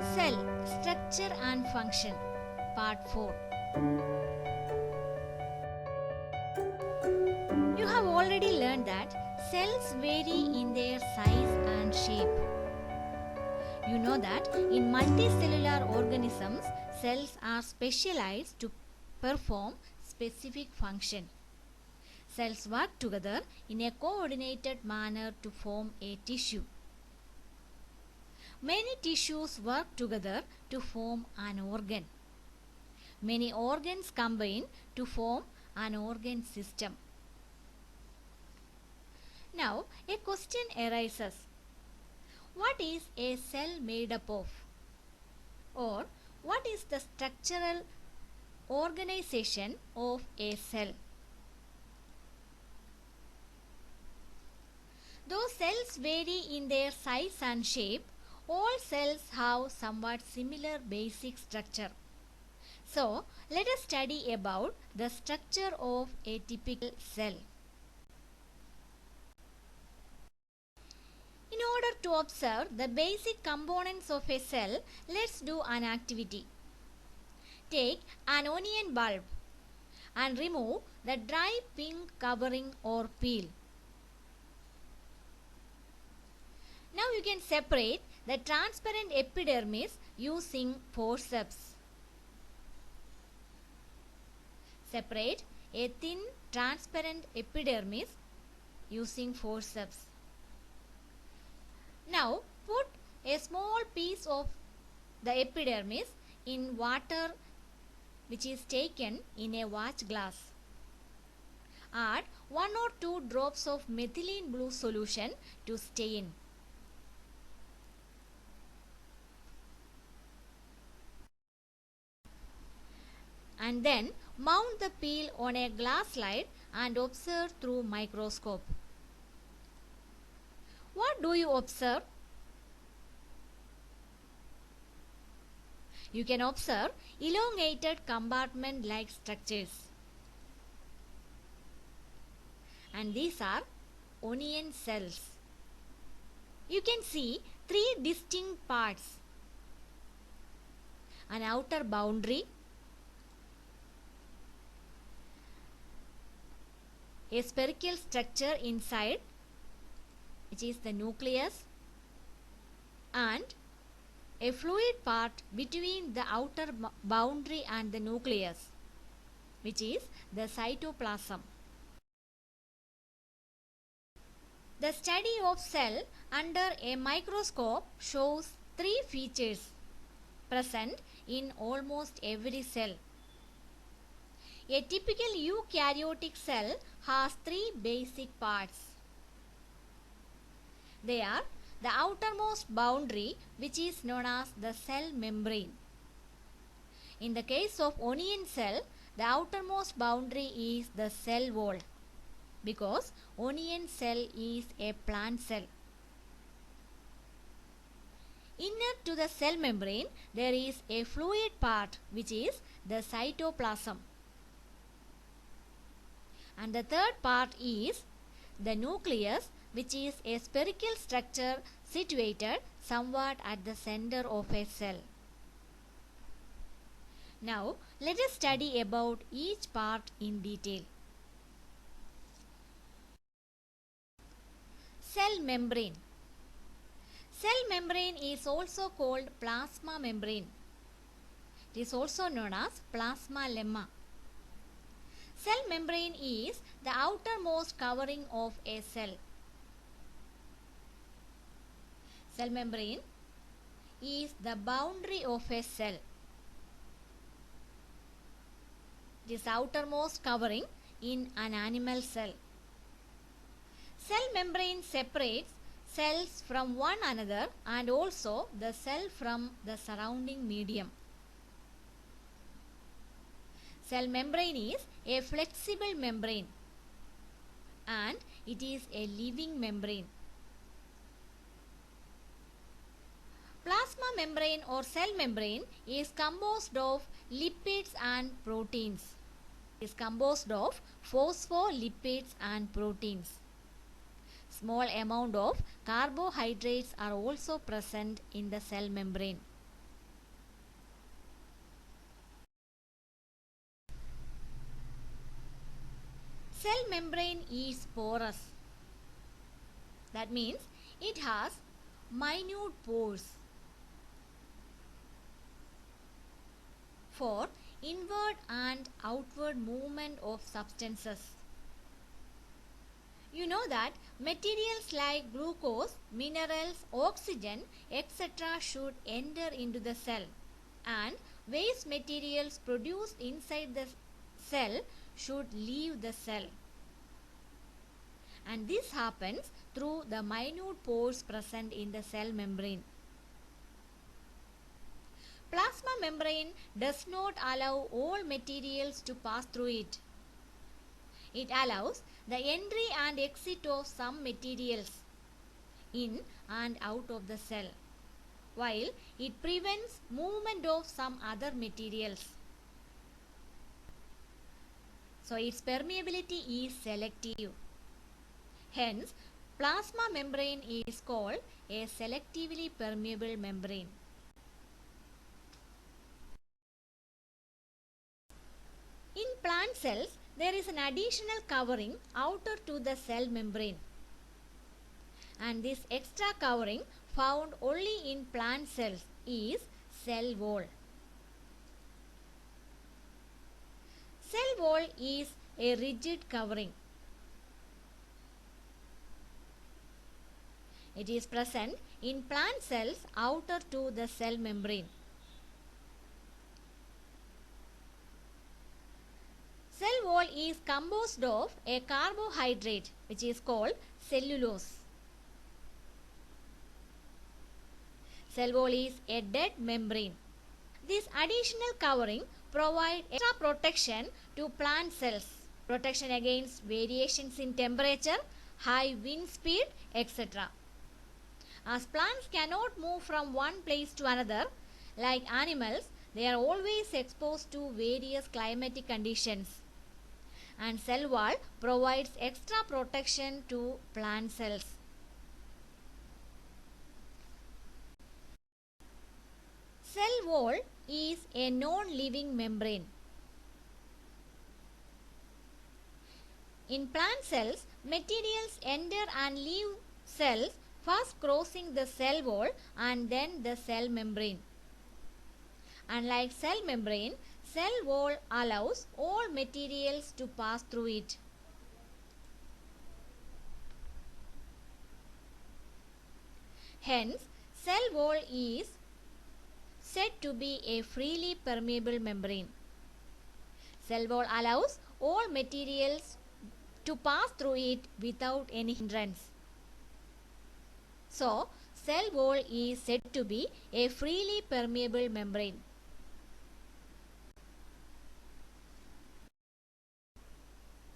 Cell Structure and Function Part 4. You have already learned that cells vary in their size and shape. You know that in multicellular organisms, cells are specialized to perform specific function. Cells work together in a coordinated manner to form a tissue. Many tissues work together to form an organ. Many organs combine to form an organ system. Now, a question arises. What is a cell made up of? Or, what is the structural organization of a cell? Though cells vary in their size and shape, all cells have somewhat similar basic structure. So, let us study about the structure of a typical cell. In order to observe the basic components of a cell, let's do an activity. Take an onion bulb and remove the dry pink covering or peel. Now you can separate the transparent epidermis using forceps. Separate a thin transparent epidermis using forceps. Now put a small piece of the epidermis in water which is taken in a watch glass. Add 1 or 2 drops of methylene blue solution to stain. And then mount the peel on a glass slide and observe through microscope. What do you observe? You can observe elongated compartment-like structures. And these are onion cells. You can see 3 distinct parts: an outer boundary, a spherical structure inside, which is the nucleus, and a fluid part between the outer boundary and the nucleus, which is the cytoplasm. The study of cell under a microscope shows 3 features present in almost every cell. A typical eukaryotic cell has 3 basic parts. They are the outermost boundary, which is known as the cell membrane. In the case of onion cell, the outermost boundary is the cell wall, because onion cell is a plant cell. Inner to the cell membrane, there is a fluid part, which is the cytoplasm. And the third part is the nucleus, which is a spherical structure situated somewhat at the center of a cell. Now, let us study about each part in detail. Cell membrane. Cell membrane is also called plasma membrane. It is also known as plasma lemma. Cell membrane is the outermost covering of a cell. Cell membrane is the boundary of a cell. It is outermost covering in an animal cell. Cell membrane separates cells from one another and also the cell from the surrounding medium. Cell membrane is a flexible membrane and it is a living membrane. Plasma membrane or cell membrane is composed of lipids and proteins. It is composed of phospholipids and proteins. Small amount of carbohydrates are also present in the cell membrane. cell membrane is porous. That means it has minute pores for inward and outward movement of substances. You know that materials like glucose, minerals, oxygen, etc. should enter into the cell, and waste materials produced inside the cell should leave the cell. And this happens through the minute pores present in the cell membrane. Plasma membrane does not allow all materials to pass through it. It allows the entry and exit of some materials in and out of the cell, while it prevents movement of some other materials. So its permeability is selective. Hence, plasma membrane is called a selectively permeable membrane. In plant cells, there is an additional covering outer to the cell membrane, and this extra covering found only in plant cells is cell wall. Cell wall is a rigid covering. It is present in plant cells outer to the cell membrane. Cell wall is composed of a carbohydrate which is called cellulose. Cell wall is a dead membrane. This additional covering provides extra protection to plant cells, protection against variations in temperature, high wind speed, etc. As plants cannot move from one place to another, like animals, they are always exposed to various climatic conditions, and cell wall provides extra protection to plant cells. Cell wall is a non-living membrane. In plant cells, materials enter and leave cells, first crossing the cell wall and then the cell membrane. Unlike cell membrane, cell wall allows all materials to pass through it. Hence, cell wall is said to be a freely permeable membrane. Cell wall allows all materials to pass through it without any hindrance. So, cell wall is said to be a freely permeable membrane.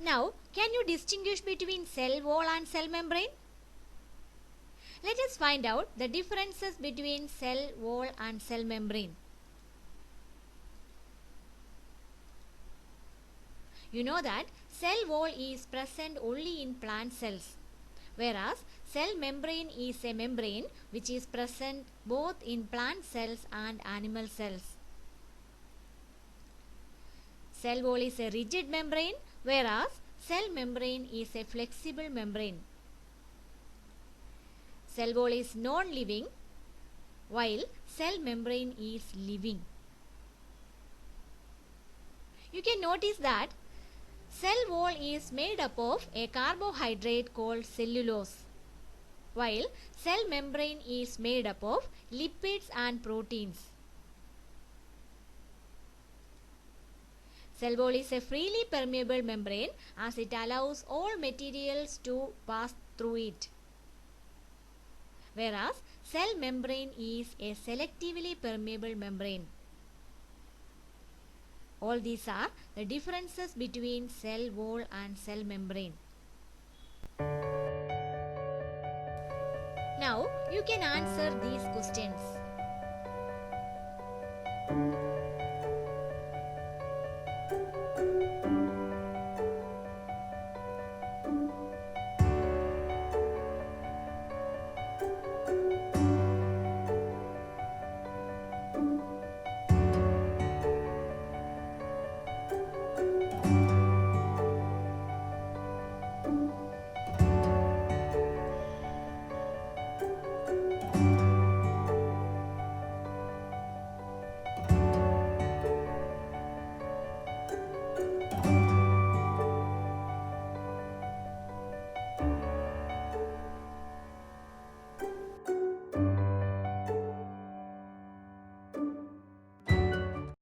Now, can you distinguish between cell wall and cell membrane? Let us find out the differences between cell wall and cell membrane. You know that cell wall is present only in plant cells, whereas cell membrane is a membrane which is present both in plant cells and animal cells. Cell wall is a rigid membrane, whereas cell membrane is a flexible membrane. Cell wall is non-living, while cell membrane is living. You can notice that cell wall is made up of a carbohydrate called cellulose, while cell membrane is made up of lipids and proteins. Cell wall is a freely permeable membrane as it allows all materials to pass through it, whereas cell membrane is a selectively permeable membrane. All these are the differences between cell wall and cell membrane. Now you can answer these questions.